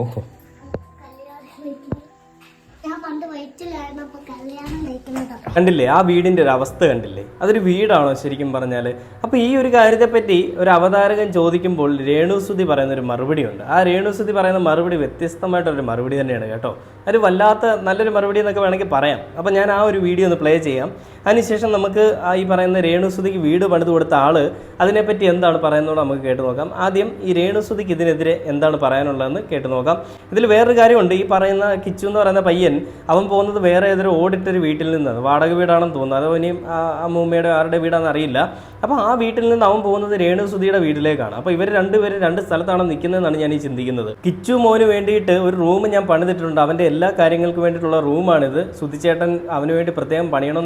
ഓഹോ, കണ്ടില്ലേ ആ വീടിൻ്റെ ഒരു അവസ്ഥ കണ്ടില്ലേ? അതൊരു വീടാണോ ശരിക്കും പറഞ്ഞാൽ? അപ്പോൾ ഈ ഒരു കാര്യത്തെപ്പറ്റി ഒരു അവതാരകൻ ചോദിക്കുമ്പോൾ രേണുസുതി പറയുന്നൊരു മറുപടിയുണ്ട്. ആ രേണുസുതി പറയുന്ന മറുപടി വ്യത്യസ്തമായിട്ടൊരു മറുപടി തന്നെയാണ് കേട്ടോ. ഒരു വല്ലാത്ത നല്ലൊരു മറുപടി എന്നൊക്കെ വേണമെങ്കിൽ പറയാം. അപ്പോൾ ഞാൻ ആ ഒരു വീഡിയോ ഒന്ന് പ്ലേ ചെയ്യാം. അതിനുശേഷം നമുക്ക് ഈ പറയുന്ന രേണുസുതിക്ക് വീട് പണിത് കൊടുത്ത ആൾ അതിനെപ്പറ്റി എന്താണ് പറയുന്നത് നമുക്ക് കേട്ട് നോക്കാം. ആദ്യം ഈ രേണുസുതിക്ക് ഇതിനെതിരെ എന്താണ് പറയാനുള്ളതെന്ന് കേട്ട് നോക്കാം. ഇതിൽ വേറൊരു കാര്യമുണ്ട്. ഈ പറയുന്ന കിച്ചു എന്ന് പറയുന്ന പയ്യൻ അവൻ പോകുന്നത് വേറെ ഏതൊരു ഓടിട്ടൊരു വീട്ടിൽ നിന്നാണ്. വാടക വീടാണെന്ന് തോന്നുന്നത്, അതോ ഇനിയും അമ്മൂമ്മയുടെ ആരുടെ വീടാണെന്ന് അറിയില്ല. അപ്പോൾ ആ വീട്ടിൽ നിന്ന് അവൻ പോകുന്നത് രേണുസുതിയുടെ വീട്ടിലേക്കാണ്. അപ്പോൾ ഇവർ രണ്ടുപേരും രണ്ട് സ്ഥലത്താണ് നിൽക്കുന്നതെന്നാണ് ഞാൻ ഈ ചിന്തിക്കുന്നത്. കിച്ചു മോന് വേണ്ടിയിട്ട് ഒരു റൂം ഞാൻ പണിതിട്ടുണ്ട്. അവൻ്റെ എല്ലാ കാര്യങ്ങൾക്കും വേണ്ടിയിട്ടുള്ള റൂമാണിത്. സുധിച്ചേട്ടൻ അവന് വേണ്ടി പ്രത്യേകം പണിയണം